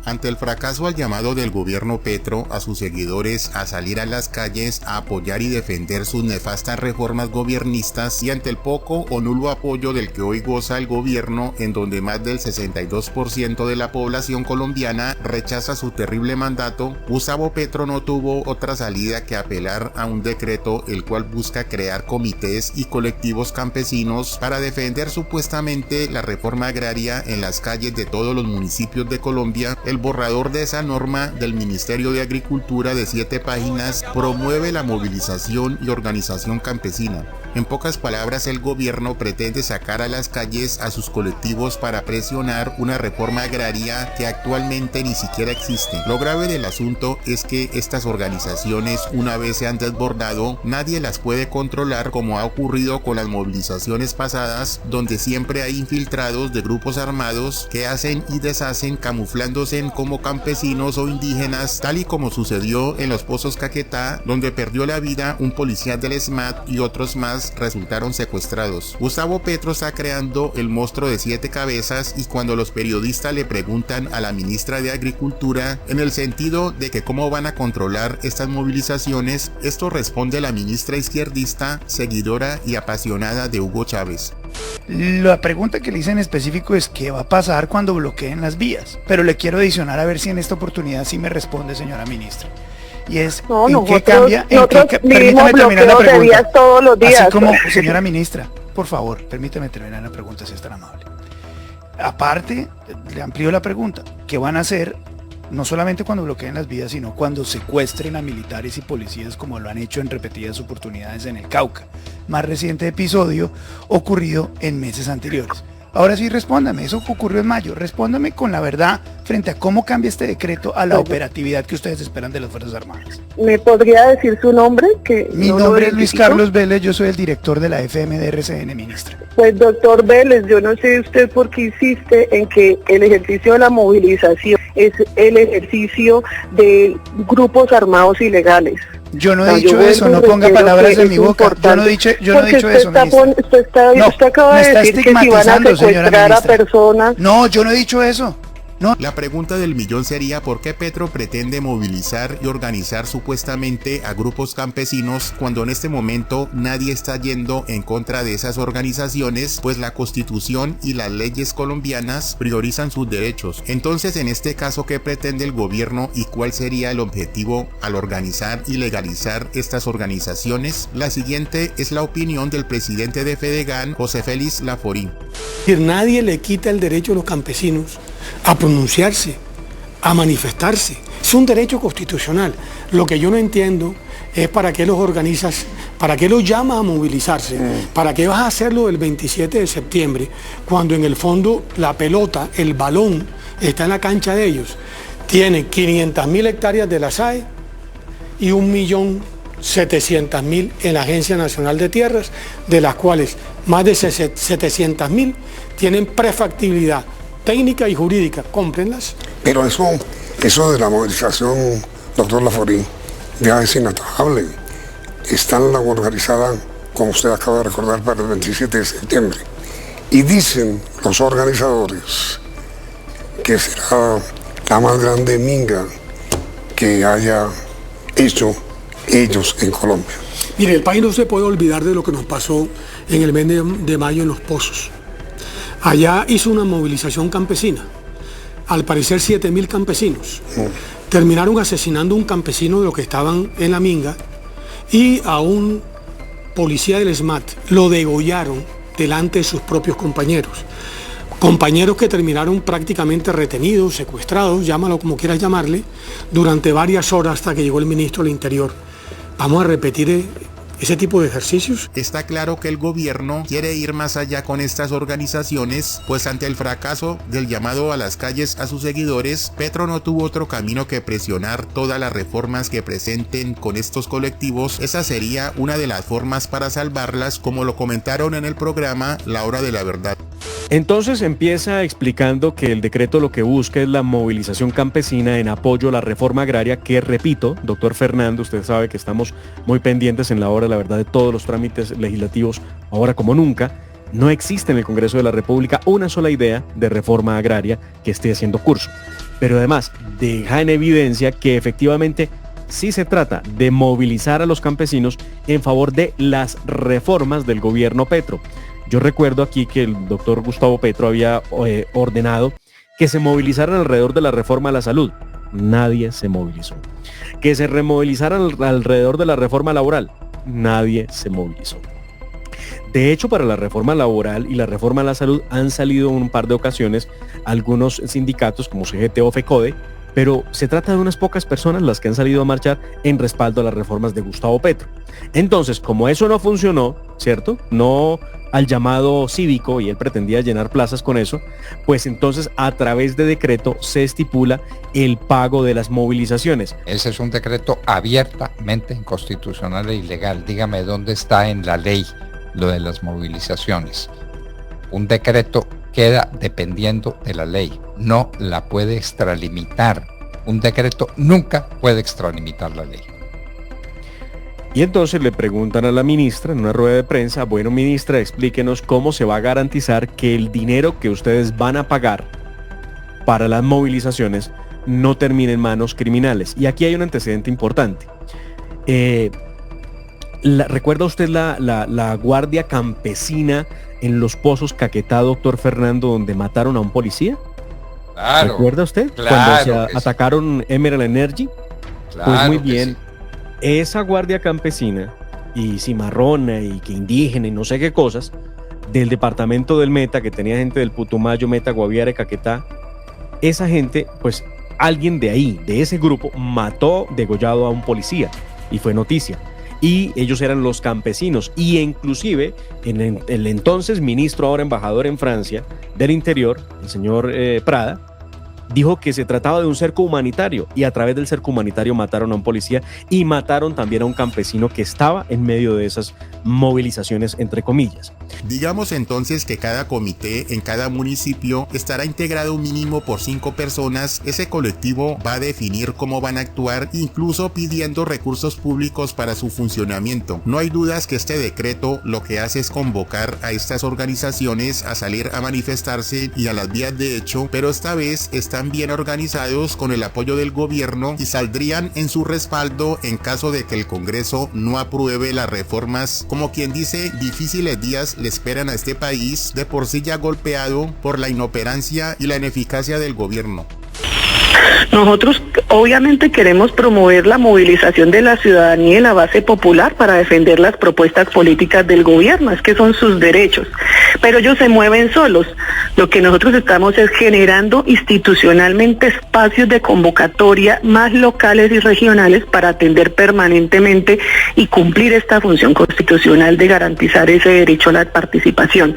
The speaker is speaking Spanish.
Ante el fracaso al llamado del gobierno Petro a sus seguidores a salir a las calles a apoyar y defender sus nefastas reformas gobiernistas, y ante el poco o nulo apoyo del que hoy goza el gobierno, en donde más del 62% de la población colombiana rechaza su terrible mandato, Gustavo Petro no tuvo otra salida que apelar a un decreto el cual busca crear comités y colectivos campesinos para defender supuestamente la reforma agraria en las calles de todos los municipios de Colombia. El borrador de esa norma del Ministerio de Agricultura de 7 páginas promueve la movilización y organización campesina. En pocas palabras, el gobierno pretende sacar a las calles a sus colectivos para presionar una reforma agraria que actualmente ni siquiera existe. Lo grave del asunto es que estas organizaciones, una vez se han desbordado, nadie las puede controlar, como ha ocurrido con las movilizaciones pasadas, donde siempre hay infiltrados de grupos armados que hacen y deshacen camuflándose como campesinos o indígenas, tal y como sucedió en los Pozos Caquetá, donde perdió la vida un policía del SMAT y otros más resultaron secuestrados. Gustavo Petro está creando el monstruo de 7 cabezas, y cuando los periodistas le preguntan a la ministra de Agricultura en el sentido de que cómo van a controlar estas movilizaciones, esto responde la ministra izquierdista, seguidora y apasionada de Hugo Chávez. La pregunta que le hice en específico es ¿qué va a pasar cuando bloqueen las vías? Pero le quiero adicionar a ver si en esta oportunidad sí me responde, señora ministra. Y es, ¿en qué cambia? Permítame terminar la pregunta. Todos los días. Así como, señora ministra, por favor, permítame terminar la pregunta si es tan amable. Aparte, le amplío la pregunta. ¿Qué van a hacer no solamente cuando bloqueen las vías, sino cuando secuestren a militares y policías, como lo han hecho en repetidas oportunidades en el Cauca? Más reciente episodio ocurrido en meses anteriores. Ahora sí, respóndame, eso ocurrió en mayo, respóndame con la verdad frente a cómo cambia este decreto a la operatividad que ustedes esperan de las Fuerzas Armadas. ¿Me podría decir su nombre? Mi nombre es Luis Carlos Vélez, yo soy el director de la FM de RCN, ministra. Pues doctor Vélez, yo no sé usted por qué insiste en que el ejercicio de la movilización es el ejercicio de grupos armados ilegales. Yo no he dicho eso, no ponga palabras en mi boca. Yo no he dicho eso, ministra. Usted acaba de decir que si van a secuestrar a personas. No, yo no he dicho eso. No. La pregunta del millón sería ¿por qué Petro pretende movilizar y organizar supuestamente a grupos campesinos cuando en este momento nadie está yendo en contra de esas organizaciones, pues la Constitución y las leyes colombianas priorizan sus derechos? Entonces, en este caso, ¿qué pretende el gobierno y cuál sería el objetivo al organizar y legalizar estas organizaciones? La siguiente es la opinión del presidente de Fedegan, José Félix Laforí. Nadie le quita el derecho a los campesinos a pronunciarse, a manifestarse. Es un derecho constitucional. Lo que yo no entiendo es para qué los organizas, para qué los llamas a movilizarse, para qué vas a hacerlo el 27 de septiembre, cuando en el fondo la pelota, el balón, está en la cancha de ellos. Tienen 500.000 hectáreas de la SAE y 1.700.000 en la Agencia Nacional de Tierras, de las cuales más de 700.000 tienen prefactibilidad técnica y jurídica, cómprenlas. Pero eso de la movilización, doctor Laforí, ya es inatajable. Están organizadas, como usted acaba de recordar, para el 27 de septiembre. Y dicen los organizadores que será la más grande minga que haya hecho ellos en Colombia. Mire, el país no se puede olvidar de lo que nos pasó en el mes de mayo en Los Pozos. Allá hizo una movilización campesina, al parecer 7.000 campesinos. Terminaron asesinando a un campesino de los que estaban en la minga y a un policía del SMAT. Lo degollaron delante de sus propios compañeros. Compañeros que terminaron prácticamente retenidos, secuestrados, llámalo como quieras llamarle, durante varias horas hasta que llegó el ministro del Interior. Vamos a repetir ese tipo de ejercicios. Está claro que el gobierno quiere ir más allá con estas organizaciones, pues ante el fracaso del llamado a las calles a sus seguidores, Petro no tuvo otro camino que presionar todas las reformas que presenten con estos colectivos. Esa sería una de las formas para salvarlas, como lo comentaron en el programa La Hora de la Verdad. Entonces empieza explicando que el decreto lo que busca es la movilización campesina en apoyo a la reforma agraria, que repito, doctor Fernando, usted sabe que estamos muy pendientes en La Hora de la Verdad de todos los trámites legislativos, ahora como nunca. No existe en el Congreso de la República una sola idea de reforma agraria que esté haciendo curso. pero además deja en evidencia que efectivamente sí se trata de movilizar a los campesinos en favor de las reformas del gobierno Petro. Yo recuerdo aquí que el doctor Gustavo Petro había ordenado que se movilizaran alrededor de la reforma a la salud. Nadie se movilizó. Que se removilizaran alrededor de la reforma laboral. Nadie se movilizó. De hecho, para la reforma laboral y la reforma a la salud han salido un par de ocasiones algunos sindicatos como CGT o FECODE, pero se trata de unas pocas personas las que han salido a marchar en respaldo a las reformas de Gustavo Petro. Entonces, como eso no funcionó, ¿cierto? No al llamado cívico, y él pretendía llenar plazas con eso, pues entonces a través de decreto se estipula el pago de las movilizaciones. Ese es un decreto abiertamente inconstitucional e ilegal. Dígame dónde está en la ley lo de las movilizaciones. Un decreto queda dependiendo de la ley, no la puede extralimitar. Un decreto nunca puede extralimitar la ley. Y entonces le preguntan a la ministra en una rueda de prensa, bueno, ministra, explíquenos cómo se va a garantizar que el dinero que ustedes van a pagar para las movilizaciones no termine en manos criminales. Y aquí hay un antecedente importante. ¿Recuerda usted la guardia campesina en Los Pozos, Caquetá, doctor Fernando, donde mataron a un policía? Claro. ¿Recuerda usted? Claro, cuando se atacaron Emerald Energy. Claro, pues muy bien. sí. Esa guardia campesina y cimarrona y que indígena y no sé qué cosas del departamento del Meta, que tenía gente del Putumayo, Meta, Guaviare, Caquetá, esa gente, pues alguien de ahí, de ese grupo, mató degollado a un policía y fue noticia. Y ellos eran los campesinos, y inclusive en el entonces ministro, ahora embajador en Francia del Interior, el señor Prada, dijo que se trataba de un cerco humanitario, y a través del cerco humanitario mataron a un policía y mataron también a un campesino que estaba en medio de esas movilizaciones, entre comillas. Digamos entonces que cada comité en cada municipio estará integrado mínimo por 5 personas. Ese colectivo va a definir cómo van a actuar, incluso pidiendo recursos públicos para su funcionamiento. No hay dudas que este decreto lo que hace es convocar a estas organizaciones a salir a manifestarse y a las vías de hecho, pero esta vez están bien organizados con el apoyo del gobierno y saldrían en su respaldo en caso de que el Congreso no apruebe las reformas. Como quien dice, difíciles días le esperan a este país, de por sí ya golpeado por la inoperancia y la ineficacia del gobierno. Nosotros obviamente queremos promover la movilización de la ciudadanía y la base popular para defender las propuestas políticas del gobierno, es que son sus derechos, pero ellos se mueven solos. Lo que nosotros estamos es generando institucionalmente espacios de convocatoria más locales y regionales para atender permanentemente y cumplir esta función constitucional de garantizar ese derecho a la participación.